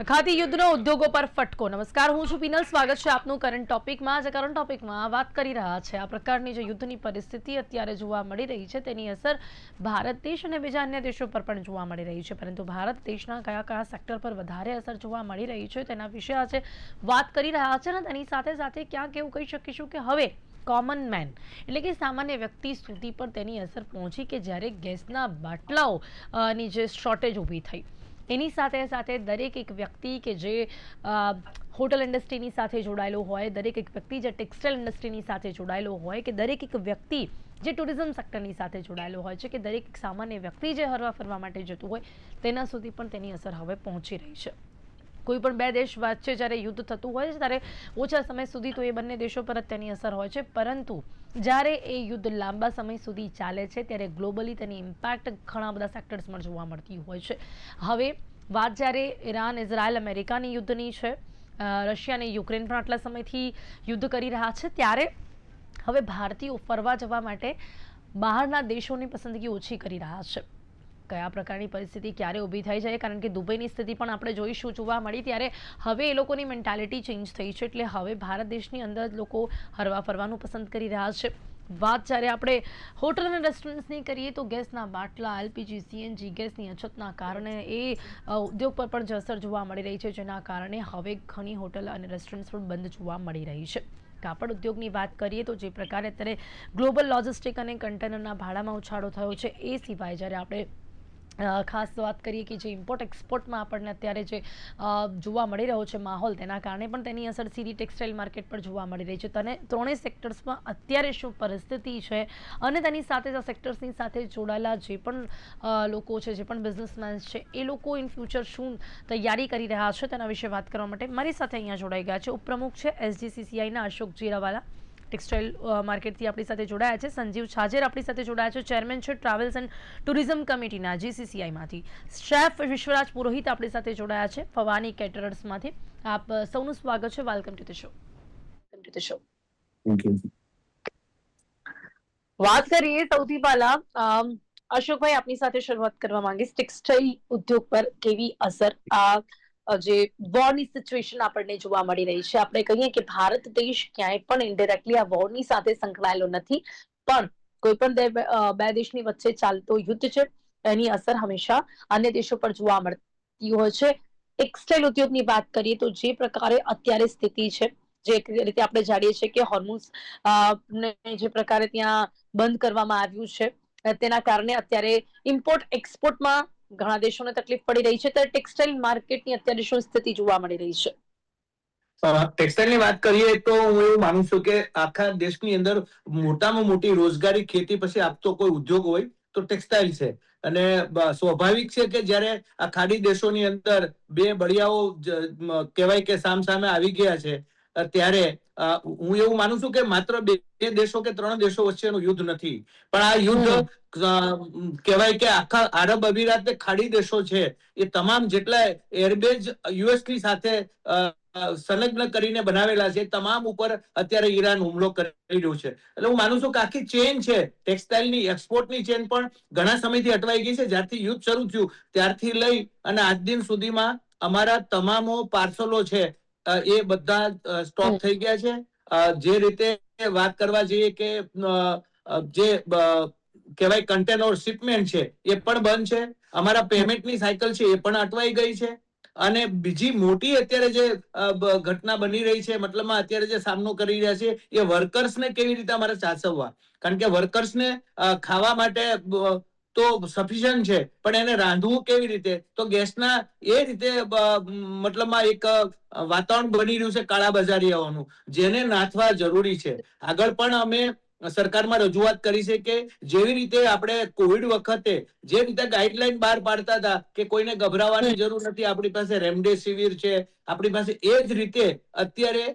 ખાતી યુદ્ધનો ઉદ્યોગો પર ફટકો. નમસ્કાર, હું છું પીનલ. સ્વાગત છે આપનું કરંટ ટોપિકમાં. આજે કરંટ ટોપિકમાં વાત કરી રહ્યા છે આ પ્રકારની જે યુદ્ધની પરિસ્થિતિ અત્યારે જોવા મળી રહી છે તેની અસર ભારત દેશ અને બીજા અન્ય દેશો પર પણ જોવા મળી રહી છે. પરંતુ ભારત દેશના કયા કયા સેક્ટર પર વધારે અસર જોવા મળી રહી છે તેના વિશે આજે વાત કરી રહ્યા છે. અને તેની સાથે સાથે ક્યાંક એવું કહી શકીશું કે હવે કોમન મેન એટલે કે સામાન્ય વ્યક્તિ સુધી પર તેની અસર પહોંચી કે જ્યારે ગેસના બાટલાઓની જે શોર્ટેજ ઊભી થઈ એની સાથે સાથે દરેક એક વ્યક્તિ કે જે હોટલ ઇન્ડસ્ટ્રીની સાથે જોડાયેલો હોય, દરેક એક વ્યક્તિ જે ટેક્સટાઇલ ઇન્ડસ્ટ્રીની સાથે જોડાયેલો હોય, કે દરેક એક વ્યક્તિ જે ટુરિઝમ સેક્ટરની સાથે જોડાયેલો હોય છે, કે દરેક એક સામાન્ય વ્યક્તિ જે હરવા ફરવા માટે જતું હોય તેના સુધી પણ તેની અસર હવે પહોંચી રહી છે. કોઈ પણ બે દેશ વચ્ચે જ્યારે યુદ્ધ થતું હોય છે ત્યારે ઓછા સમય સુધી તો એ બંને દેશો પર જ તેની અસર હોય છે, પરંતુ જ્યારે એ યુદ્ધ લાંબા સમય સુધી ચાલે છે ત્યારે ગ્લોબલી તેની ઇમ્પેક્ટ ઘણા બધા સેક્ટર્સમાં જોવા મળતી હોય છે. હવે વાત જ્યારે ઈરાન, ઇઝરાયલ, અમેરિકાની યુદ્ધની છે, રશિયા અને યુક્રેન પણ આટલા સમયથી યુદ્ધ કરી રહ્યા છે, ત્યારે હવે ભારતીયો ફરવા જવા માટે બહારના દેશોની પસંદગી ઓછી કરી રહ્યા છે. કયા પ્રકારની પરિસ્થિતિ ક્યારે ઊભી થઈ જાય, કારણ કે દુબઈની સ્થિતિ પણ આપણે જોઈશું જોવા મળી, ત્યારે હવે એ લોકોની મેન્ટાલિટી ચેન્જ થઈ છે. એટલે હવે ભારત દેશની અંદર લોકો હરવા ફરવાનું પસંદ કરી રહ્યા છે. વાત જ્યારે આપણે હોટલ અને રેસ્ટોરન્ટ્સની કરીએ તો ગેસના બાટલા, એલપીજી, સીએનજી ગેસની અછતના કારણે એ ઉદ્યોગ પર પણ અસર જોવા મળી રહી છે, જેના કારણે હવે ઘણી હોટલ અને રેસ્ટોરન્ટ્સ પણ બંધ જોવા મળી રહી છે. કાપડ ઉદ્યોગની વાત કરીએ તો જે પ્રકારે અત્યારે ગ્લોબલ લોજિસ્ટિક અને કન્ટેનરના ભાડામાં ઉછાળો થયો છે, એ સિવાય જ્યારે આપણે ખાસ વાત કરીએ કે જે ઇમ્પોર્ટ એક્સપોર્ટમાં આપણને અત્યારે જે જોવા મળી રહ્યો છે માહોલ, તેના કારણે પણ તેની અસર સીધી ટેક્સટાઇલ માર્કેટ પર જોવા મળી રહી છે. તને ત્રણેય સેક્ટર્સમાં અત્યારે શું પરિસ્થિતિ છે અને તેની સાથે આ સેક્ટર્સની સાથે જોડાયેલા જે પણ લોકો છે, જે પણ બિઝનેસમેન છે, એ લોકો ઇન ફ્યુચર શું તૈયારી કરી રહ્યા છે તેના વિશે વાત કરવા માટે મારી સાથે અહીંયા જોડાઈ ગયા છે ઉપપ્રમુખ છે એસજીસીસીઆઈના અશોક જીરાવાલા, ટેક્સટાઇલ માર્કેટથી આપણી સાથે જોડાયા છે સંજીવ છાજેર, આપણી સાથે જોડાયા છે ચેરમેન છે ટ્રાવેલ્સ એન્ડ ટુરિઝમ કમિટીના જીસીસીઆઈમાંથી, શેફ વિશ્વરાજ પુરોહિત આપણી સાથે જોડાયા છે ભવાની કેટરર્સમાંથી. આપ સૌનું સ્વાગત છે. Welcome to the show. વાત કરીએ સૌથી પહેલા અશોકભાઈ, આપની સાથે શરૂઆત કરવા માંગીશ. ટેક્સટાઇલ ઉદ્યોગ પર કેવી અસર જે વોરની સિચ્યુએશન આપણને જોવા મળી રહી છે? આપણે કહીએ કે ભારત દેશ ક્યાંય પણ ઇન્ડિરેક્ટલી આ વોરની સાથે સંકળાયેલો નથી, પણ કોઈ પણ બે દેશની વચ્ચે ચાલતો યુદ્ધ છે એની અસર હંમેશા અન્ય દેશો પર જોવા મળતી હોય છે. ટેક્સટાઇલ ઉદ્યોગની વાત કરીએ તો જે પ્રકારે અત્યારે સ્થિતિ છે, જે રીતે આપણે જાણીએ છીએ કે હોર્મુઝ જે પ્રકારે ત્યાં બંધ કરવામાં આવ્યું છે, તેના કારણે અત્યારે ઇમ્પોર્ટ એક્સપોર્ટમાં ઘણા દેશોને તકલીફ પડી રહી છે. ત્યારે ટેક્સટાઇલ માર્કેટની અત્યારે શું સ્થિતિ જોવા મળી રહી છે? ટેક્સટાઇલની વાત કરીએ તો હું એવું માનું છું કે આખા દેશની અંદર મોટામાં મોટી રોજગારી ખેતી પછી આપતો કોઈ ઉદ્યોગ હોય તો ટેક્સટાઇલ છે. અને સ્વાભાવિક છે કે જ્યારે આ ખાડી દેશોની અંદર બે બળિયાઓ કહેવાય કે સામસામે આવી ગયા છે, ત્યારે હું એવું માનું છું કે માત્ર બે દેશો કે ત્રણ દેશો વચ્ચેનું યુદ્ધ નથી, પણ આ યુદ્ધ કહેવાય કે આખા આરબ અમીરાત ને ખાડી દેશો છે એ તમામ જેટલા એરબેઝ યુએસની સાથે સંલગ્ન કરીને બનાવેલા છે, તમામ ઉપર અત્યારે ઈરાન હુમલો કરી રહ્યું છે. એટલે હું માનું છું કે આખી ચેન છે, ટેક્સટાઇલની એક્સપોર્ટની ચેન પણ ઘણા સમયથી અટવાઈ ગઈ છે. જ્યારથી યુદ્ધ શરૂ થયું ત્યારથી લઈ અને આજ દિન સુધીમાં અમારા તમામો પાર્સલો છે એ બધા સ્ટોપ થઈ ગયા છે. જે રીતે વાત કરવા જઈએ કે જે કહેવાય કન્ટેનર શિપમેન્ટ છે એ પણ બંધ છે. અમારા પેમેન્ટની સાયકલ છે એ પણ અટવાઈ ગઈ છે. અને બીજી મોટી અત્યારે જે ઘટના બની રહી છે, મતલબમાં અત્યારે જે સામનો કરી રહ્યા છે એ વર્કર્સને કેવી રીતે અમારે સાચવવા, કારણ કે વર્કર્સને ખાવા માટે તો સફિશિયન્ટ છે, પણ એને રાંધવું કેવી રીતે, તો ગેસના એ રીતે મતલબમાં એક વાતાવરણ બની રહ્યું છે કાળા બજારીયાઓનું, જેને નાથવા જરૂરી છે. આગળ પણ અમે સરકારમાં રજૂઆત કરી છે કે જેવી રીતે આપણે કોવિડ વખતે જે રીતે ગાઈડલાઈન બહાર પાડતા હતા કે કોઈને ગભરાવાની જરૂર નથી, આપણી પાસે રેમડેસિવિર છે, આપણી પાસે એ જ રીતે અત્યારે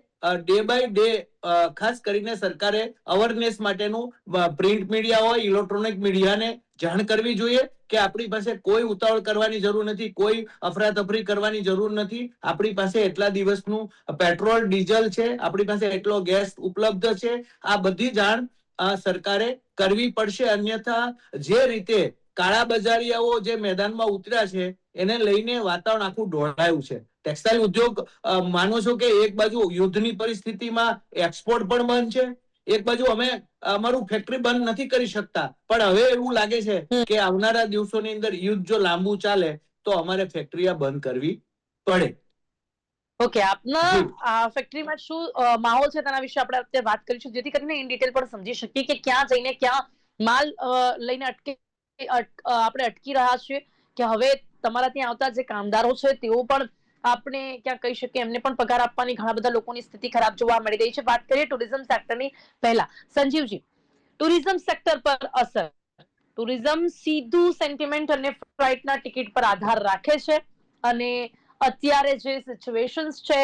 ડે બાય ડે ખાસ કરીને સરકારે અવેરનેસ માટેનું પ્રિન્ટ મીડિયા હોય, ઇલેક્ટ્રોનિક મીડિયાને જાણ કરવી જોઈએ કે આપણી પાસે કોઈ ઉતાવળ કરવાની જરૂર નથી, કોઈ અફરાતફરી કરવાની જરૂર નથી. આપણી પાસે એટલા દિવસનું પેટ્રોલ ડીઝલ છે, આપણી પાસે એટલો ગેસ ઉપલબ્ધ છે. આ બધી જાણ સરકારે કરવી પડશે, અન્યથા જે રીતે કાળા બજારીયાઓ જે મેદાનમાં ઉતર્યા છે એને લઈને વાતાવરણ આખું ઢોળાયું છે. ટેક્સટાઇલ ઉદ્યોગ માનો છો કે એક બાજુ યુદ્ધની પરિસ્થિતિમાં એક્સપોર્ટ પણ બંધ છે, એક બાજુ અમે અમારું ફેક્ટરી બંધ નથી કરી શકતા, પણ હવે એવું લાગે છે કે આવનારા દિવસોની અંદર યુદ્ધ જો લાંબુ ચાલે તો અમારે ફેક્ટરી બંધ કરવી પડે. ઓકે, આપના જી. ફેક્ટરીમાં શું માહોલ છે તેના વિશે આપણે અત્યારે વાત કરીશું, જેથી કરીને ઇન ડિટેલ પણ સમજી શકીએ કે ક્યાં જઈને ક્યાં માલ લઈને આપણે અટકી રહ્યા છીએ, કે હવે તમારા ત્યાં આવતા જે કામદારો છે તેઓ પણ આપણે ક્યાં કહી શકીએ એમને પણ પગાર આપવાની ઘણા બધા લોકોની સ્થિતિ ખરાબ જોવા મળી રહી છે. વાત કરીએ ટુરિઝમ સેક્ટરની. પહેલા સંજીવજી, ટુરિઝમ સેક્ટર પર અસર. ટુરિઝમ સીધું સેન્ટિમેન્ટ અને ફ્લાઇટના ટિકિટ પર આધાર રાખે છે, અને અત્યારે જે સિચ્યુએશન્સ છે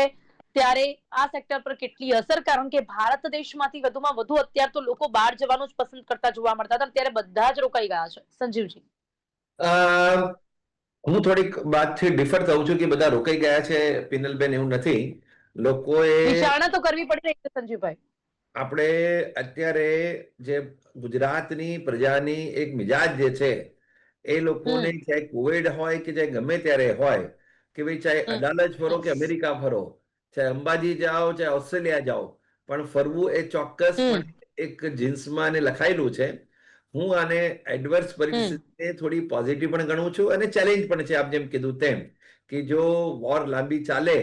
ત્યારે આ સેક્ટર પર કેટલી અસર, કારણ કે ભારત દેશમાંથી વધુમાં વધુ અત્યારે તો લોકો બહાર જવાનું જ પસંદ કરતા જોવા મળતા હતા, ત્યારે બધા જ રોકાઈ ગયા છે. સંજીવજી. હું થોડીક વાતથી ડિફર થઉં છું કે બધા રોકાઈ ગયા છે પિનલબેન, એવું નથી. લોકોએ વિચારણા તો કરવી પડી રહી છે સંજીવભાઈ. આપણે અત્યારે જે ગુજરાતની પ્રજાની એક મિજાજ જે છે એ લોકોને ચાહે કોવિડ હોય કે ચાહે ગમે ત્યારે હોય, કે ભાઈ ચાહે અડાલજ ફરો કે અમેરિકા ફરો, ચાહે અંબાજી જાઓ ચાહે ઓસ્ટ્રેલિયા જાઓ, પણ ફરવું એ ચોક્કસ એક જીન્સમાં આને લખાયેલું છે. હું આને એડવર્સ પરિસ્થિતિને થોડી પોઝિટિવ પણ ગણું છું અને ચેલેન્જ પણ છે. આપ જેમ કીધું તેમ કે જો વોર લાંબી ચાલે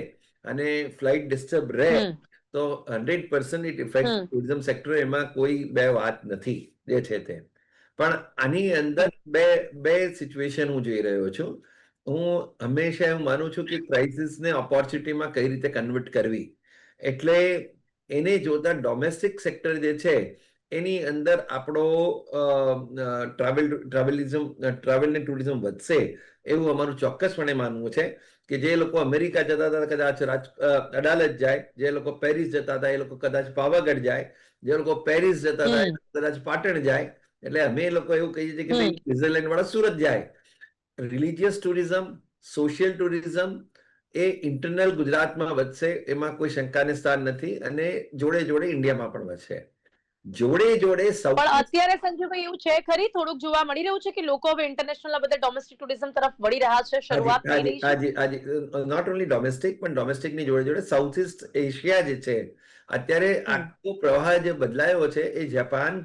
અને ફ્લાઇટ ડિસ્ટર્બ રહે તો 100% ઇટ ઇફેક્ટ ટુરિઝમ સેક્ટર, એમાં કોઈ બે વાત નથી જે છે તે. પણ આની અંદર બે સિચ્યુએશન હું જોઈ રહ્યો છું. હું હંમેશા એવું માનું છું કે ક્રાઇસિસને ઓપોર્ચ્યુનિટીમાં કઈ રીતે કન્વર્ટ કરવી. એટલે એને જોતા ડોમેસ્ટિક સેક્ટર જે છે એની અંદર આપણો ટ્રાવેલ ને ટુરિઝમ વધશે એવું અમારું ચોક્કસપણે માનવું છે. કે જે લોકો અમેરિકા જતા હતા કદાચ અડાલજ જાય, જે લોકો પેરિસ જતા હતા એ લોકો કદાચ પાવાગઢ જાય, જે લોકો પેરિસ જતા હતા એ કદાચ પાટણ જાય. એટલે અમે લોકો એવું કહીએ છીએ કે નહીં, સ્વિટ્ઝરલેન્ડ વાળા સુરત જાય. રિલિજિયસ ટુરિઝમ, સોશિયલ ટુરિઝમ એ ઇન્ટરનલ ગુજરાતમાં વધશે, એમાં કોઈ શંકાને સ્થાન નથી, અને જોડે જોડે ઇન્ડિયામાં પણ વધશે. જોડે જોડે પણ અત્યારે સંજુભાઈ એવું છે ખરી, થોડુંક જોવા મળી રહ્યું છે કે લોકો હવે ઇન્ટરનેશનલ બધા ડોમેસ્ટિક ટુરિઝમ તરફ વળી રહ્યા છે, શરૂઆત થઈ રહી છે. નોટ ઓનલી ડોમેસ્ટિક, પણ ડોમેસ્ટિકની જોડે જોડે સાઉથ ઇસ્ટ એશિયા જે છે અત્યારે આખો પ્રવાહ જે બદલાયો છે એ Japan,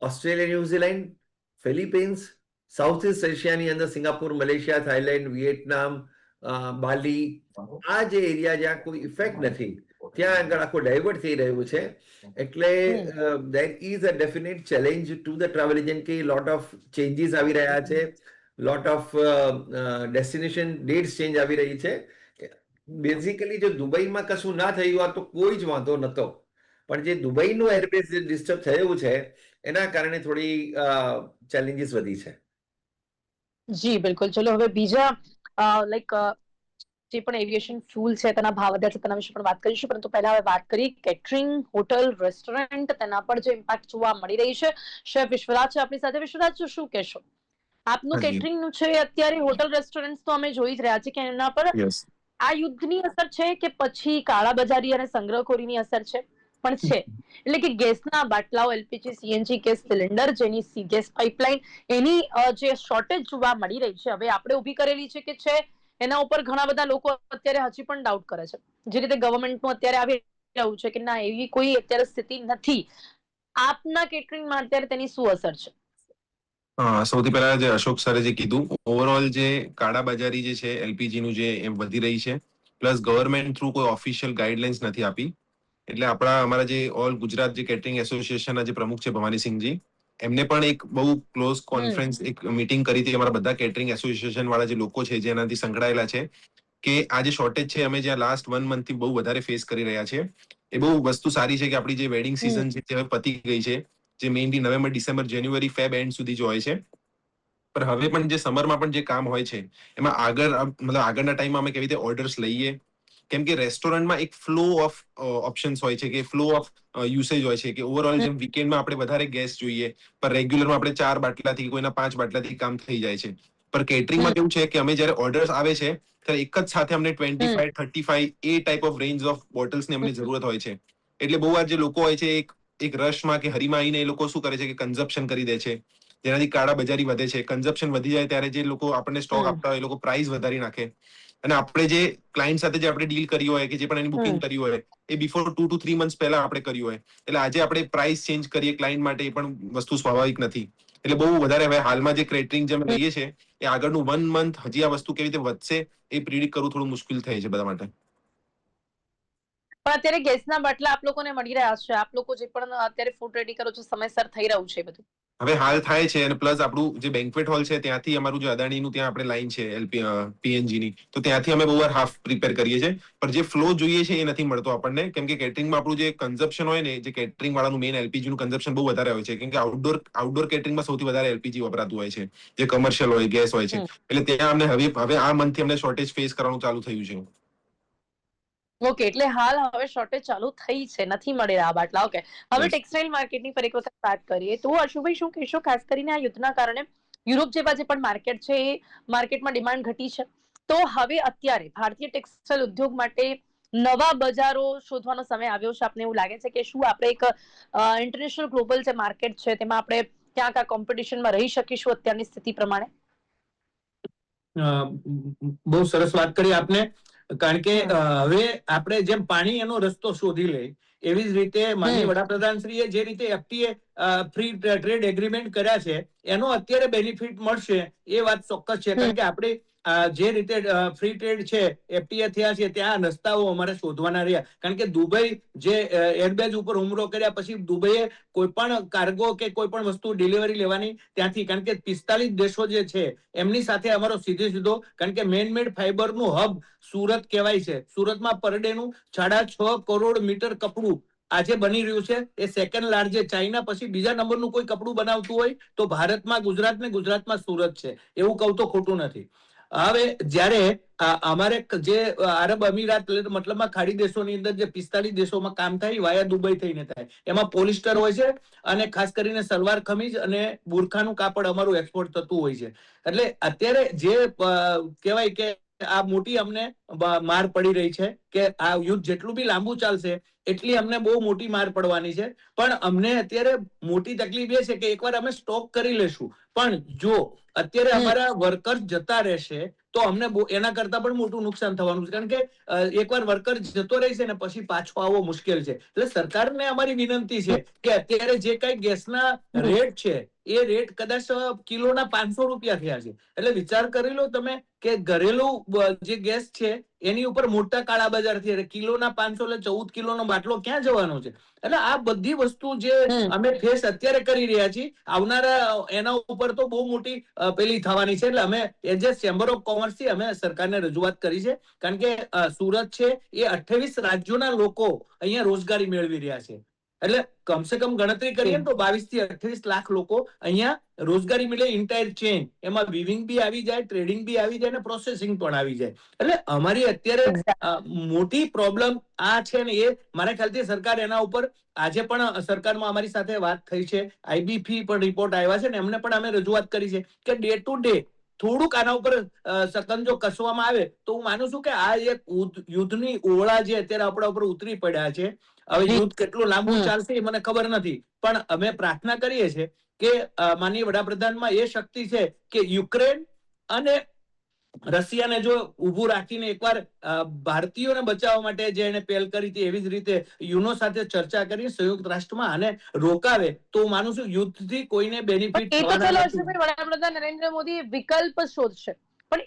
Australia, New Zealand, Philippines, south east એશિયાની અંદર સિંગાપુર, મલેશિયા, થાઈલેન્ડ, વિયેટનામ, બાલી, આ જે એરિયા જ્યાં કોઈ ઇફેક્ટ નથી ત્યાં આગળ આખું ડાયવર્ટ થઈ રહ્યું છે. એટલે there is a definite challenge to the travel agent કે lot of changes આવી રહ્યા છે, lot of destination dates change આવી રહી છે. બેઝિકલી જો દુબઈમાં કશું ના થયું હોત તો કોઈ જ વાંધો નતો, પણ જે દુબઈનું એરબેઝ ડિસ્ટર્બ થયું છે એના કારણે થોડી ચેલેન્જીસ વધી છે. જી બિલકુલ. ચલો હવે બીજા લાઈક જે પણ એવિએશન ફ્યુલ છે તેના ભાવ વધ્યા છે તેના વિશે પણ વાત કરીશું, પરંતુ પહેલા હવે વાત કરી કેટરિંગ, હોટલ, રેસ્ટોરન્ટ, તેના પર જે ઇમ્પેક્ટ જોવા મળી રહી છે. શેફ વિશ્વરાજ છે આપણી સાથે. વિશ્વરાજ, શું કહેશો? આપનું કેટરિંગ નું છે, અત્યારે હોટલ રેસ્ટોરન્ટ તો અમે જોઈ જ રહ્યા છીએ કે એના પર આ યુદ્ધની અસર છે કે પછી કાળાબજારી અને સંગ્રહખોરીની અસર છે પણ છે. એટલે કે ગેસના બાટલાઓ, એલપીજી, સીએનજી ગેસ સિલિન્ડર, જેની ગેસ પાઇપલાઇન, એની જે શોર્ટેજ જોવા મળી રહી છે હવે આપણે ઊભી કરેલી છે કે છે, એના ઉપર ઘણા બધા લોકો અત્યારે હજી પણ ડાઉટ કરે છે. જે રીતે ગવર્મેન્ટનું અત્યારે આવી રહ્યું છે કે ના, એવી કોઈ અત્યારે સ્થિતિ નથી. આપના કેટરિંગમાં અત્યારે તેની શું અસર છે? સૌથી પહેલા જે અશોક સરે જે કીધું, ઓવરઓલ જે કાળાબજારી જે છે એલપીજી નું જે એમ વધી રહી છે, પ્લસ ગવર્મેન્ટ થ્રુ કોઈ ઓફિશિયલ ગાઈડલાઇન્સ નથી આપી. એટલે અમારા જે ઓલ ગુજરાત જે કેટરિંગ એસોસિએશનના જે પ્રમુખ છે ભવાનીસિંહજી, એમને પણ એક બહુ ક્લોઝ કોન્ફરન્સ, એક મીટિંગ કરી હતી અમારા બધા કેટરિંગ એસોસિએશન વાળા જે લોકો છે જેનાથી સંકળાયેલા છે, કે આ જે શોર્ટેજ છે અમે જ્યાં લાસ્ટ 1 month થી બહુ વધારે ફેસ કરી રહ્યા છે. એ બહુ વસ્તુ સારી છે કે આપણી જે વેડિંગ સિઝન છે તે હવે પતી ગઈ છે, જે mainly November, December, January, fab and સુધી જો હોય છે. પણ હવે પણ જે સમરમાં પણ જે કામ હોય છે એમાં આગળના ટાઈમમાં અમે કેવી રીતે ઓર્ડર્સ લઈએ, કેમ કે રેસ્ટોરન્ટમાં એક ફ્લો ઓફ ઓપ્શન્સ હોય છે, કે ફ્લો ઓફ યુસેજ હોય છે, કે ઓવરઓલ જેમ વીકેન્ડમાં આપણે વધારે ગેસ જોઈએ, પણ રેગ્યુલરમાં આપણે 4 બાટલાથી કોઈના 5 બાટલાથી કામ થઈ જાય છે. પર કેટરિંગમાં કેવું છે કે અમે જયારે ઓર્ડર્સ આવે છે ત્યારે એક જ સાથે અમને 25, 35 એ ટાઈપ ઓફ રેન્જ ઓફ બોટલ્સની અમને જરૂરત હોય છે. એટલે બહુ વાર જે લોકો હોય છે એક રશમાં કે હરીમાં આવીને એ લોકો શું કરે છે કે કન્ઝપ્શન કરી દે છે. જેનાથી કાળા બજારી વધે છે. કન્ઝપ્શન વધી જાય ત્યારે જે લોકો આપણને સ્ટોક આપતા હોય એ લોકો પ્રાઇસ વધારી નાખે, અને આપણે જે ક્લાયન્ટ સાથે જે આપણે ડીલ કરી હોય કે જે પણ એની બુકિંગ કરી હોય એ બિફોર 2 to 3 months પહેલા આપણે કર્યું હોય, એટલે આજે આપણે પ્રાઇસ ચેન્જ કરીએ ક્લાયન્ટ માટે એ પણ વસ્તુ સ્વાભાવિક નથી. એટલે બહુ વધારે હવે હાલમાં જે કેટરિંગ જે અમે લઈએ છીએ એ આગળનું 1 month હજી આ વસ્તુ કેવી રીતે વધશે એ પ્રિડિક્ટ કરવું થોડું મુશ્કેલ થાય છે બધા માટે. પણ અત્યારે ગેસના બાટલા આપ લોકોને મળી રહ્યા છે, આપ લોકો જે પણ અત્યારે ફૂડ રેડી કરો છો સમયસર થઈ રહ્યું છે બધું? હવે હાલ થાય છે, અને પ્લસ આપણું જે બેન્ક્વેટ હોલ છે ત્યાંથી અમારું જે અદાણીનું ત્યાં આપણે લાઈન છે પીએનજી ની, તો ત્યાંથી અમે બહુ વાર હાફ પ્રિપેર કરીએ છીએ, પણ જે ફ્લો જોઈએ છે એ નથી મળતો આપણને, કેમ કે કેટરિંગમાં આપણું જે કન્ઝપ્શન હોય ને, જે કેટરિંગ વાળાનું મેઇન એલપીજી નું કન્ઝપ્શન બહુ વધારે હોય છે, કેમ કે આઉટડોર કેટરિંગમાં સૌથી વધારે એલપીજી વપરાતું હોય છે, જે કમર્શિયલ હોય, ગેસ હોય છે, એટલે ત્યાં અમને હવે આ મંથથી અમને શોર્ટેજ ફેસ કરવાનું ચાલુ થયું છે. ઓકે, એટલે હાલ હવે શોર્ટેજ ચાલુ થઈ છે, નથી મળી રહ્યા બાટલા. ઓકે, હવે Yes. ટેક્સટાઇલ માર્કેટની ફરી એક વખત વાત કરીએ તો અશુભાઈ શું કહેશો, ખાસ કરીને આ યુદ્ધના કારણે યુરોપ જેવા જે પણ માર્કેટ છે એ માર્કેટમાં ડિમાન્ડ ઘટી છે, તો હવે અત્યારે ભારતીય ટેક્સટાઇલ ઉદ્યોગ માટે નવા બજારો શોધવાનો સમય આવ્યો છે. આપને એવું લાગે છે કે શું આપણે એક ઇન્ટરનેશનલ ગ્લોબલ જે માર્કેટ છે તેમાં આપણે ક્યાંક આ કોમ્પિટિશનમાં રહી શકીશું અત્યારની સ્થિતિ પ્રમાણે? બહુ સરસ વાત કરી આપને, કારણ કે હવે આપણે જેમ પાણી એનો રસ્તો શોધી લે એવી જ રીતે માનનીય વડાપ્રધાનશ્રીએ જે રીતે એફટીએ ફ્રી ટ્રેડ એગ્રીમેન્ટ કર્યા છે એનો અત્યારે બેનિફિટ મળશે એ વાત ચોક્કસ છે, કારણ કે આપણે જે રીતે ફ્રી ટ્રેડ છે એફટીએ થયા છે ત્યાં રસ્તાઓ અમારે શોધવાના રહ્યા, કારણ કે દુબઈ જે એરબેઝ ઉપર હુમલો કર્યા પછી દુબઈએ કોઈ પણ કાર્ગો કે કોઈ પણ વસ્તુ ડિલિવરી લેવાની ત્યાંથી, કારણ કે 45 દેશો જે છે એમની સાથે અમારો સીધો, કારણ કે મેનમેડ ફાઈબરનું હબ સુરત કહેવાય છે. સુરતમાં પર ડે નું 6.5 કરોડ મીટર કપડું આજે બની રહ્યું છે. એ સેકન્ડ લાર્જેસ્ટ, ચાઇના પછી બીજા નંબરનું કોઈ કપડું બનાવતું હોય તો ભારતમાં ગુજરાત ને ગુજરાતમાં સુરત છે, એવું કહું તો ખોટું નથી. હવે જ્યારે અમારે જે આરબ અમીરાત મતલબમાં ખાડી દેશોની અંદર જે 45 દેશોમાં કામ થાય વાયા દુબઈ થઈને થાય, એમાં પોલિસ્ટર હોય છે અને ખાસ કરીને સલવાર કમીજ અને બુરખાનું કાપડ અમારું એક્સપોર્ટ થતું હોય છે. એટલે અત્યારે જે કહેવાય કે આ મોટી અમને માર પડી રહી છે કે આ યુદ્ધ જેટલું બી લાંબુ ચાલશે એટલી અમને બહુ મોટી માર પડવાની છે, પણ અમને અત્યારે મોટી તકલીફ એ છે કે એકવાર અમે સ્ટોક કરી લેશું, પણ જો અત્યારે અમારા વર્કર જતા રહેશે તો અમને એના કરતા પણ મોટું નુકસાન થવાનું છે, કારણ કે એકવાર વર્કર જતો રહેશે ને પછી પાછો આવવો મુશ્કેલ છે. એટલે સરકારને અમારી વિનંતી છે કે અત્યારે જે કઈ ગેસના રેટ છે એ રેટ કદાચ કિલોના 500 રૂપિયા થયા છે, એટલે વિચાર કરી લો તમે કે ઘરેલું જે ગેસ છે એની ઉપર મોટા કાળા બજાર થી કિલોના 500 એટલે 14 કિલોનો બાટલો ક્યાં જવાનો છે. એટલે આ બધી વસ્તુ જે અમે ફેસ અત્યારે કરી રહ્યા છીએ આવનારા એના ઉપર તો બહુ મોટી પેલી થવાની છે. એટલે અમે as a chamber of commerce થી અમે સરકારને રજૂઆત કરી છે, કારણ કે સુરત છે એ 28 રાજ્યોના લોકો અહીંયા રોજગારી મેળવી રહ્યા છે, એટલે કમસે કમ ગણતરી કરીએ તો 22 થી 28 લાખ લોકો અહીંયા રોજગારી મળે. ઇન્ટાયર ચેન, એમાં વિવિંગ બી આવી જાય, ટ્રેડિંગ બી આવી જાય અને પ્રોસેસિંગ પણ આવી જાય. એટલે અમારી અત્યારે મોટી પ્રોબ્લેમ આ છે ને એ મારા ખ્યાલથી સરકાર એના ઉપર આજે પણ સરકારમાં અમારી સાથે વાત થઈ છે, આઈબીપી પણ રિપોર્ટ આવ્યા છે ને એમને પણ અમે રજૂઆત કરી છે કે ડે ટુ ડે થોડુંક આના ઉપર સકંજો કસવામાં આવે તો હું માનું છું કે આ એક યુદ્ધની ઓળા જે અત્યારે આપણા ઉપર ઉતરી પડ્યા છે, હવે યુદ્ધ કેટલું લાંબુ ચાલશે એ મને ખબર નથી, પણ અમે પ્રાર્થના કરીએ છીએ કે માનનીય વડાપ્રધાનમાં એ શક્તિ છે કે યુક્રેન અને રશિયાને જો ઉભું રાખીને એકવાર ભારતીયોને બચાવવા માટે જે એને પહેલ કરી હતી એવી જ રીતે યુનો સાથે ચર્ચા કરી સંયુક્ત રાષ્ટ્રમાં આને રોકાવે તો હું માનું છું યુદ્ધથી કોઈને બેનિફિટ થવાના નથી. વડાપ્રધાન નરેન્દ્ર મોદી વિકલ્પ શોધશે, પણ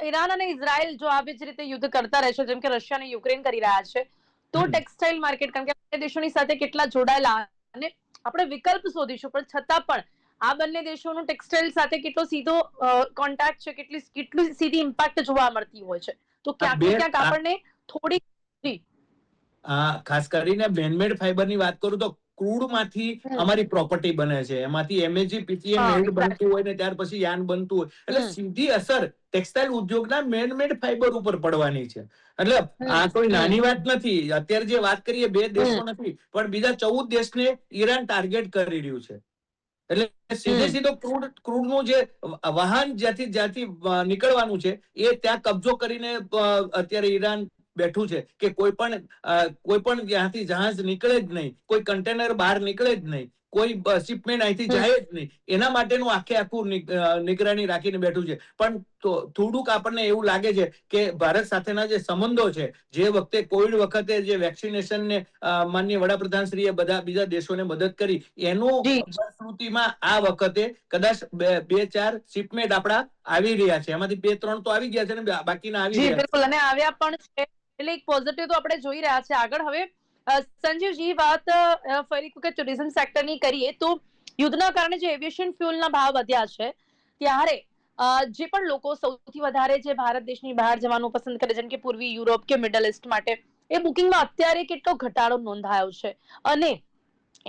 ઈરાન અને ઇઝરાયલ જો આવી જ રીતે યુદ્ધ કરતા રહેશે જેમ કે રશિયા અને યુક્રેન કરી રહ્યા છે તો ટેક્સટાઇલ માર્કેટ, કારણ કે બંને દેશોની સાથે કેટલા જોડાયેલા અને આપણે વિકલ્પ શોધીશું, પણ છતાં પણ આ બંને દેશોનું ટેક્સટાઇલ સાથે કેટલો સીધો કોન્ટેક્ટ છે, કેટલી સીધી ઇમ્પેક્ટ જોવા મળતી હોય છે, તો ક્યાંક ને ક્યાંક આપણને થોડી ખાસ કરીને મેનમેડ ફાઈબરની વાત કરું તો ક્રૂડ માંથી અમારી પ્રોપર્ટી બને છે, એમાંથી એમએજી પીટીએમ મેડ બનતું હોય ને ત્યાર પછી યાન બનતું હોય, એટલે સીધી અસર ટેક્સટાઇલ ઉદ્યોગના મેનમેડ ફાઈબર ઉપર પડવાની છે. એટલે આ કોઈ નાની વાત નથી. અત્યારે જે વાત કરીએ 2 દેશો નથી પણ બીજા 14 દેશને ઈરાન ટાર્ગેટ કરી રહ્યું છે, એટલે સીધો ક્રૂડ નું જે વાહન જ્યાંથી નીકળવાનું છે એ ત્યાં કબજો કરીને અત્યારે ઈરાન બેઠું છે કે કોઈ પણ ત્યાંથી જહાજ નીકળે જ નહીં, કોઈ કન્ટેનર બહાર નીકળે જ નહીં, કોઈ શિપમેન્ટ અહીંથી હમ. જાય જ નહીં. એના માટેનું આખું નિગરાની રાખીને બેઠું છે. પણ થોડુંક આપણને એવું લાગે છે કે ભારત સાથેના જે સંબંધો છે, જે વખતે કોવિડ વખતે જે વેક્સિનેશન ને માનનીય વડાપ્રધાન શ્રીએ બધા બીજા દેશોને મદદ કરી, એનું જી ફલશ્રુતિમાં આ વખતે કદાચ 2-4 શિપમેન્ટ આપણા આવી રહ્યા છે. એમાંથી 2-3 તો આવી ગયા છે ને બાકીના આવી જી રહ્યા છે. બિલકુલ, અને આવ્યા પણ છે, એટલે એક પોઝિટિવ તો આપણે જોઈ રહ્યા છે આગળ. હવે સંજીવજી, વાત ફરી એક વખત ટુરિઝમ સેક્ટરની કરીએ તો યુદ્ધના કારણે જે એવિએશન ફ્યુઅલના ભાવ વધ્યા છે, ત્યારે જે પણ લોકો સૌથી વધારે જે ભારત દેશની બહાર જવાનું પસંદ કરે, જેમ કે પૂર્વી યુરોપ કે મિડલ ઇસ્ટ માટે, એ બુકિંગમાં અત્યારે કેટલો ઘટાડો નોંધાયો છે અને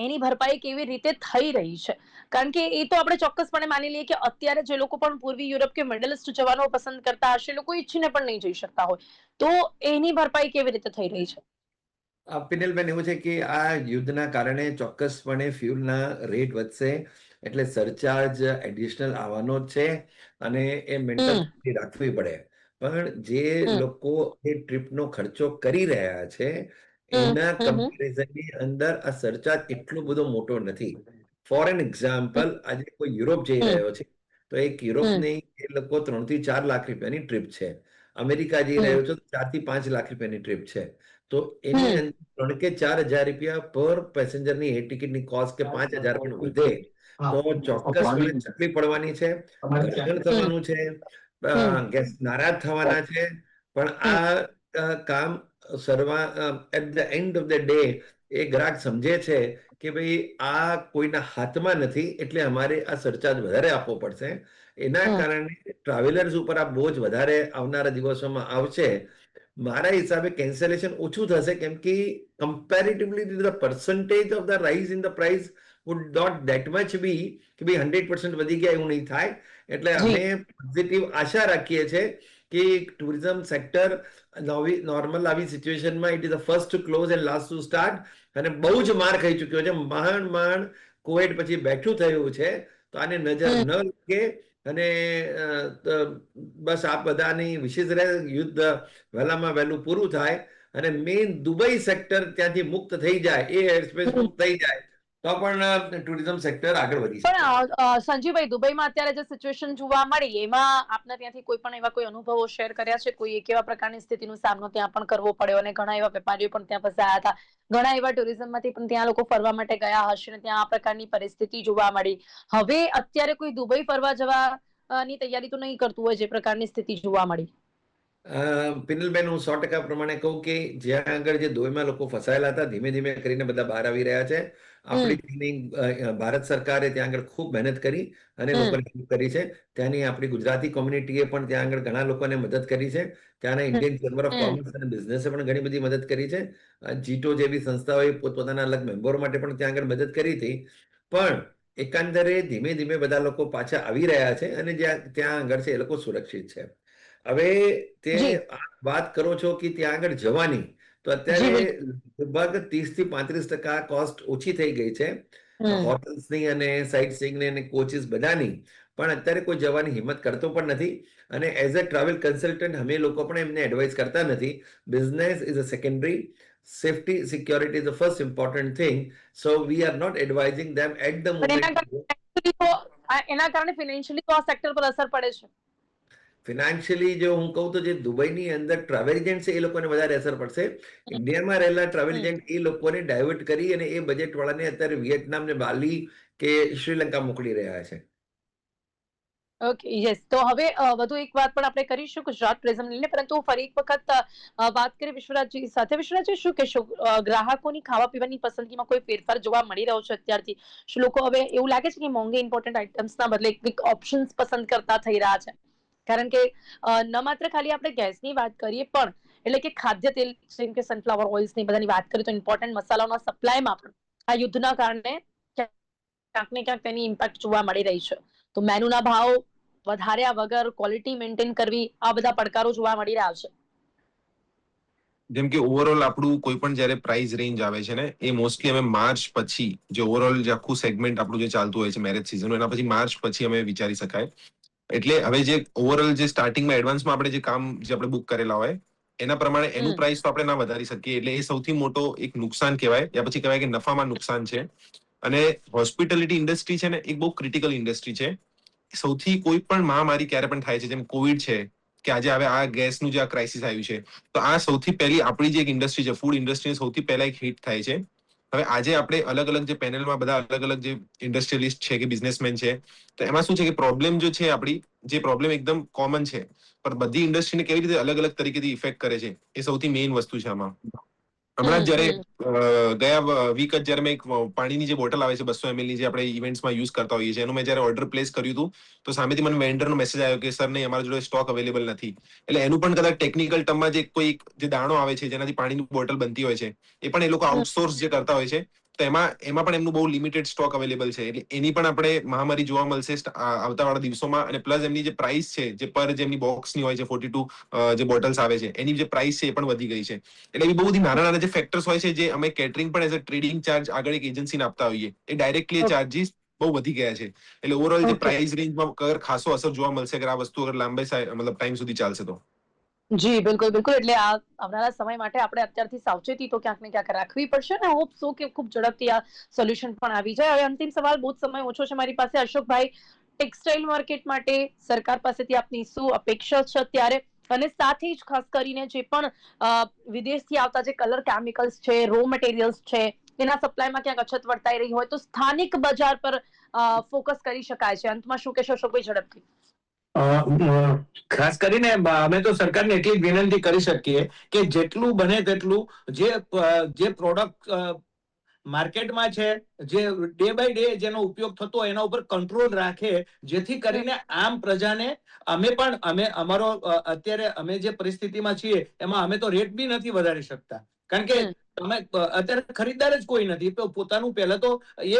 એની ભરપાઈ કેવી રીતે થઈ રહી છે? કારણ કે એ તો આપણે ચોક્કસપણે માની લઈએ કે અત્યારે જે લોકો પણ પૂર્વી યુરોપ કે મિડલ ઇસ્ટ જવાનું પસંદ કરતા હશે, લોકો ઈચ્છીને પણ નહીં જઈ શકતા હોય, તો એની ભરપાઈ કેવી રીતે થઈ રહી છે? પિનલબેન, એવું છે કે આ યુદ્ધના કારણે ચોક્કસપણે ફ્યુલના રેટ વધશે, એટલે સરચાર્જ એડિશનલ આવવાનો જ છે અને એ મેન્ટલ રાખવી પડે. પણ જે લોકો એ ટ્રીપનો ખર્ચો કરી રહ્યા છે એના કમ્પેરિઝનની અંદર આ સરચાર્જ એટલો બધો મોટો નથી. ફોર એન એક્ઝામ્પલ, આજે કોઈ યુરોપ જઈ રહ્યો છે તો એક યુરોપની એ લોકો 3 થી 4 લાખ રૂપિયાની ટ્રીપ છે. અમેરિકા જઈ રહ્યો છે તો 4 થી 5 લાખ રૂપિયાની ટ્રીપ છે. તો એની અંદર 3 કે 4 હજાર રૂપિયા પર પેસેન્જરની એ ટિકિટની કોસ્ટ કે 5,000 પણ વધે તો ચોક્કસપણે તકલીફ પડવાની છે, ઘર્ષણ થવાનું છે, નારાજ થવાના છે. પણ આ કામ at the end of the day એ ગ્રાહક સમજે છે કે ભાઈ આ કોઈના હાથમાં નથી, એટલે અમારે આ સરચાર્જ વધારે આપવો પડશે. એના કારણે ટ્રાવેલર્સ ઉપર આ બોજ વધારે આવનારા દિવસોમાં આવશે. મારા હિસાબે કેન્સલેશન ઓછું થશે, કેમ કે comparatively the percentage of the rise in the price would not that much be કે ભાઈ 100% વધી ગયા એવું નહીં થાય. એટલે અમે પોઝિટિવ આશા રાખીએ છીએ કે ટુરિઝમ સેક્ટર નોર્મલ આવી સિચ્યુએશનમાં it is the first to close and last to start, અને બહુ જ માર ખાઈ ચૂક્યો છે. માંડ કોવિડ પછી બેઠું થયું છે, તો આને નજર ન લાગે અને બસ આ બધાની વિશેષ યુદ્ધ વહેલામાં વહેલું પૂરું થાય અને મેઇન દુબઈ સેક્ટર ત્યાંથી મુક્ત થઈ જાય, એ એરસ્પેસ મુક્ત થઈ જાય તો પણ ટુરિઝમ સેક્ટર આગળ વધી શકે. પણ સંજીવભાઈ, દુબઈમાં અત્યારે જે સિચ્યુએશન જોવા મળી, એમાં આપને ત્યાંથી કોઈ પણ એવા કોઈ અનુભવો શેર કર્યા છે? કોઈ કેવા પ્રકારની સ્થિતિનો સામનો ત્યાં પણ કરવો પડ્યો અને ઘણા એવા વેપારીઓ પણ ત્યાં ફસાયા હતા, ઘણા એવા ટુરિઝમમાંથી પણ ત્યાં લોકો ફરવા માટે ગયા હશે અને ત્યાં આ પ્રકારની પરિસ્થિતિ જોવા મળી. હવે અત્યારે કોઈ દુબઈ ફરવા જવાની તૈયારી તો નહીં કરતું હોય, જે પ્રકારની સ્થિતિ જોવા મળી? પિનલબેન, હું 100% પ્રમાણે કહું કે જ્યાં આગળ જે દુબઈમાં લોકો ફસાયેલા હતા, ધીમે ધીમે કરીને બધા બહાર આવી રહ્યા છે. આપણી ટીમની ભારત સરકારે ત્યાં આગળ ખૂબ મહેનત કરી અને લોકોને હેલ્પ કરી છે. ત્યાંની આપણી ગુજરાતી કોમ્યુનિટીએ પણ ત્યાં આગળ ઘણા લોકોને મદદ કરી છે. ત્યાંના ઇન્ડિયન ચેમ્બર ઓફ કોમર્સ અને બિઝનેસે પણ ઘણી બધી મદદ કરી છે. જીટો જેવી સંસ્થાઓએ પોતપોતાના અલગ મેમ્બરો માટે પણ ત્યાં આગળ મદદ કરી હતી. પણ એકંદરે ધીમે ધીમે બધા લોકો પાછા આવી રહ્યા છે અને ત્યાં આગળ છે એ લોકો સુરક્ષિત છે. હવે તે વાત કરો છો કે ત્યાં આગળ જવાની, તો અત્યારે લગભગ 30 થી 35% કોસ્ટ ઓછી થઈ ગઈ છે હોટલ્સની અને સાઇટ સીઈંગની અને કોચિસ બધાની. પણ અત્યારે કોઈ જવાની હિંમત કરતો પણ નથી અને એઝ અ ટ્રાવેલ કન્સલ્ટન્ટ અમે લોકો પણ એમને એડવાઇસ કરતા નથી. Business is a secondary, safety security is the first important thing, so we are not advising them at the moment. એના કારણે ફાઇનાન્શિયલી તો આ સેક્ટર પર અસર પડે છે. ફિનાન્શિયલી જો હું કહું તો જે દુબઈની અંદર ટ્રાવેલ એજન્ટ છે એ લોકોને વધારે અસર પડશે. ઇન્ડિયામાં રહેલા ટ્રાવેલ એજન્ટ એ લોકોને ડાયવર્ટ કરી અને એ બજેટ વાળાને અત્યારે વિયેટનામ ને બાલી કે શ્રીલંકા મોકલી રહ્યા છે. Okay, yes. તો હવે વધુ એક વાત પણ આપણે કરીશું ગુજરાત ટુરિઝમ લઈને, પરંતુ ફરી એક વખત વાત કરીએ વિશ્વરાજજી સાથે. વિશ્વરાજજી, શું કહેશો, ગ્રાહકોની ખાવા પીવાની પસંદગીમાં કોઈ ફેરફાર જોવા મળી રહ્યો છે અત્યારથી? શું લોકો હવે એવું લાગે છે કે મોંઘી ઇમ્પોર્ટન્ટ આઇટમ્સના બદલે ક્વિક ઓપ્શન્સ પસંદ કરતા થઈ રહ્યા છે? કારણ કે ન માત્ર ખાલી આપણે ગેસની વાત કરીએ, પણ એટલે કે ખાદ્ય તેલ જેમ કે સનફ્લાવર ઓઇલ્સની બધાની વાત કરીએ તો ઇમ્પોર્ટન્ટ મસાલાઓના સપ્લાયમાં પણ આ યુદ્ધના કારણે ક્યાંક ને ક્યાંક તેની ઇમ્પેક્ટ જોવા મળી રહી છે. તો મેનુના ભાવ વધાર્યા વગર ક્વોલિટી મેન્ટેન કરવી, આ બધા પડકારો જોવા મળી રહ્યા છે. જેમ કે ઓવરઓલ આપણું કોઈ પણ જયારે પ્રાઇસ રેન્જ આવે છે ને, એ મોસ્ટલી અમે માર્ચ પછી જે ઓવરઓલ જે આખું સેગમેન્ટ આપણું જે ચાલતું હોય છે મેરેજ સિઝન, એના પછી માર્ચ પછી અમે વિચારી શકાય. એટલે હવે જે ઓવરઓલ જે સ્ટાર્ટિંગમાં એડવાન્સમાં આપણે જે કામ જે આપણે બુક કરેલા હોય એના પ્રમાણે એનું પ્રાઇસ તો આપણે ના વધારી શકીએ. એટલે એ સૌથી મોટો એક નુકસાન કહેવાય, યા પછી કહેવાય કે નફામાં નુકસાન છે. અને હોસ્પિટાલિટી ઇન્ડસ્ટ્રી છે ને એક બહુ ક્રિટિકલ ઇન્ડસ્ટ્રી છે. સૌથી કોઈ પણ મહામારી ક્યારે પણ થાય છે, જેમ કોવિડ છે કે આજે હવે આ ગેસનું જે આ ક્રાઇસિસ આવ્યું છે, તો આ સૌથી પહેલી આપણી જે એક ઇન્ડસ્ટ્રી છે ફૂડ ઇન્ડસ્ટ્રી સૌથી પહેલા એક હિટ થાય છે. હવે આજે આપણે અલગ અલગ જે પેનલમાં બધા અલગ અલગ જે ઇન્ડસ્ટ્રીયલિસ્ટ છે કે બિઝનેસમેન છે, તો એમાં શું છે કે પ્રોબ્લેમ જો છે આપણી જે પ્રોબ્લેમ એકદમ કોમન છે પણ બધી ઇન્ડસ્ટ્રીને કેવી રીતે અલગ અલગ તરીકેથી ઇફેક્ટ કરે છે એ સૌથી મેઇન વસ્તુ છે આમાં. હમણાં જયારે ગયા વીક જ જયારે મેં એક પાણીની જે બોટલ આવે છે 200 ml ની જે આપણે ઇવેન્ટ્સમાં યુઝ કરતા હોઈએ છીએ, એનું મેં જયારે ઓર્ડર પ્લેસ કર્યું હતું તો સામેથી મને વેન્ડરનો મેસેજ આવ્યો કે સર નહીં, અમારા જોડે સ્ટોક અવેલેબલ નથી. એટલે એનું પણ કદાચ ટેકનિકલ ટર્મમાં જે કોઈ જે દાણો આવે છે જેનાથી પાણીની બોટલ બનતી હોય છે, એ પણ એ લોકો આઉટસોર્સ જે કરતા હોય છે, તો એમાં પણ એમનું બહુ લિમિટેડ સ્ટોક અવેલેબલ છે. એટલે એની પણ આપણે મહામારી જોવા મળશે આવતાવાળા દિવસોમાં. અને પ્લસ એમની જે પ્રાઇસ છે, જે પર જેમની બોક્સની હોય છે 42 જે બોટલ્સ આવે છે, એની જે પ્રાઇસ છે એ પણ વધી ગઈ છે. એટલે એવી બહુ બધી નાના નાના જે ફેક્ટર્સ હોય છે જે અમે કેટરિંગ પણ એઝ અ ટ્રેડિંગ ચાર્જ આગળ એક એજન્સીને આપતા હોઈએ, એ ડાયરેક્ટલી એ ચાર્જીસ બહુ વધી ગયા છે. એટલે ઓવરઓલ જે પ્રાઇસ રેન્જમાં ખાસો અસર જોવા મળશે અગર આ વસ્તુ અગર લાંબે મતલબ ટાઈમ સુધી ચાલશે તો. જી બિલકુલ બિલકુલ. એટલે આ આવનારા સમય માટે આપણે અત્યારથી સાવચેતી તો ક્યાંક ને ક્યાંક રાખવી પડશે ને હોપ સો કે ખૂબ ઝડપથી આ સોલ્યુશન પણ આવી જાય. હવે અંતિમ સવાલ, બહુ જ સમય ઓછો છે મારી પાસે. અશોકભાઈ, ટેક્સટાઇલ માર્કેટ માટે સરકાર પાસેથી આપની શું અપેક્ષા છે અત્યારે? અને સાથે જ ખાસ કરીને જે પણ વિદેશથી આવતા જે કલર કેમિકલ્સ છે, રો મટીરિયલ્સ છે, એના સપ્લાયમાં ક્યાંક અછત વર્તાઈ રહી હોય તો સ્થાનિક બજાર પર ફોકસ કરી શકાય છે. અંતમાં શું કહેશો અશોકભાઈ, ઝડપથી? ખાસ કરીને અમે તો સરકારને એટલી જ વિનંતી કરી શકીએ કે જેટલું બને તેટલું જે પ્રોડક્ટ માર્કેટમાં છે, જે ડે બાય ડે જેનો ઉપયોગ થતો હોય એના ઉપર કંટ્રોલ રાખે, જેથી કરીને આમ પ્રજાને અમે અમારો અત્યારે અમે જે પરિસ્થિતિમાં છીએ એમાં અમે તો રેટ બી નથી વધારી શકતા, કારણ કે તમે અત્યારે ખરીદદાર જ કોઈ નથી. તો પોતાનું પહેલા તો એ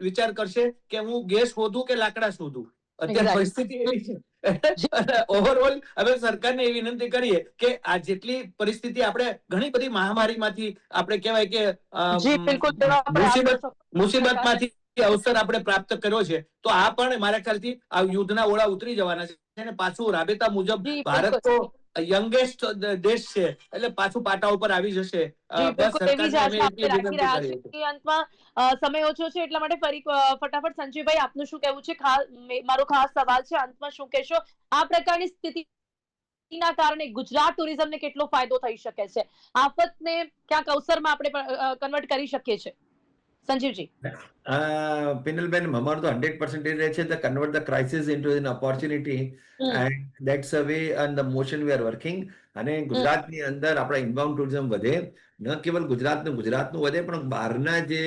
વિચાર કરશે કે હું ગેસ શોધું કે લાકડા શોધું. અત્યારે પરિસ્થિતિ એવી છે. ઓવરઓલ હવે સરકારને એ વિનંતી કરીએ કે આ જેટલી પરિસ્થિતિ આપણે ઘણી બધી મહામારીમાંથી આપણે કહેવાય કે મુસીબતમાંથી અવસર આપણે પ્રાપ્ત કર્યો છે, તો આ પણ મારા ખ્યાલથી આ યુદ્ધના ઓળા ઉતરી જવાના છે. અને પાછું રાબેતા મુજબ ભારત તો યંગેસ્ટ દેશ છે, એટલે પાછું પાટા ઉપર આવી જશે. બસ સરકારને અમે એટલી વિનંતી કરીએ છીએ. અંતમાં સમય ઓછો છે એટલા માટે ફરી ફટાફટ સંજીવભાઈ, આપનું શું કહેવું છે? મારો ખાસ સવાલ છે, અંતમાં શું કહેશો? આ પ્રકારની સ્થિતિના કારણે ગુજરાત ટુરિઝમને કેટલો ફાયદો થઈ શકે છે? આફતને ક્યાંક અવસરમાં આપણે કન્વર્ટ કરી શકીએ છીએ. સંજીવજી. પિનલબેન, અમારું તો 100% રહે છે to convert the crisis into an opportunity, and that's the way and the motion we are working. અને ગુજરાતની અંદર આપણા ઇનબાઉન્ડ ટુરિઝમ વધે, ન કેવલ ગુજરાતનું વધે પણ બહારના જે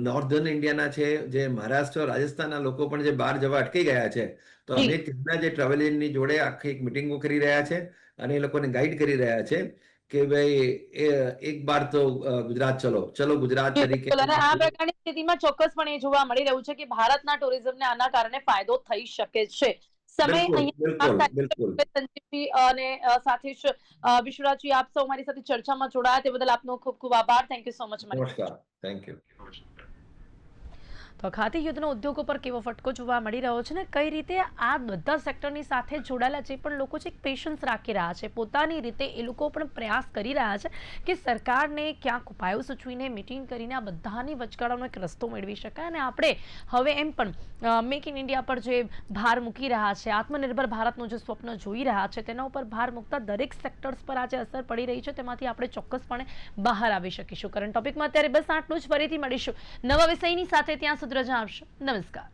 નોર્ધન ઇન્ડિયાના છે, જે મહારાષ્ટ્ર રાજસ્થાનના લોકો પણ જે બહાર જવા અટકી ગયા છે, તો અમે તેમના જે ટ્રાવેલ એજન્ટની જોડે આખી એક મિટિંગો કરી રહ્યા છે અને એ લોકોને ગાઈડ કરી રહ્યા છે કે ભાઈ એક બાર તો ગુજરાત ચલો ગુજરાત તરીકે. અને આ પ્રકારની સ્થિતિમાં ચોક્કસપણે એ જોવા મળી રહ્યું છે કે ભારતના ટુરિઝમને આના કારણે ફાયદો થઈ શકે છે. સમય સંજીવજી અને સાથે જ વિશ્વરાજજી, આપ સૌ મારી સાથે ચર્ચામાં જોડાયા તે બદલ આપનો ખૂબ ખૂબ આભાર. Thank you so much. નમસ્કાર. Thank you. તો ખાતી યુદ્ધનો ઉદ્યોગો પર કેવો ફટકો જોવા મળી રહ્યો છે ને કઈ રીતે આ બધા સેક્ટરની સાથે જોડાયેલા જે પણ લોકો છે પેશન્સ રાખી રહ્યા છે, પોતાની રીતે એ લોકો પણ પ્રયાસ કરી રહ્યા છે કે સરકારને ક્યાંક ઉપાયો સૂચવીને મીટિંગ કરીને આ બધાની વચગાળાનો એક રસ્તો મેળવી શકાય. અને આપણે હવે એમ પણ મેક ઇન ઇન્ડિયા પર જે ભાર મૂકી રહ્યા છે, આત્મનિર્ભર ભારતનું જે સ્વપ્ન જોઈ રહ્યા છે, તેના ઉપર ભાર મૂકતા દરેક સેક્ટર્સ પર આજે અસર પડી રહી છે, તેમાંથી આપણે ચોક્કસપણે બહાર આવી શકીશું. કરંટ ટોપિકમાં અત્યારે બસ આટલું જ. ફરીથી મળીશું નવા વિષયની સાથે. ત્યાં સુધી રજા આપશો. નમસ્કાર.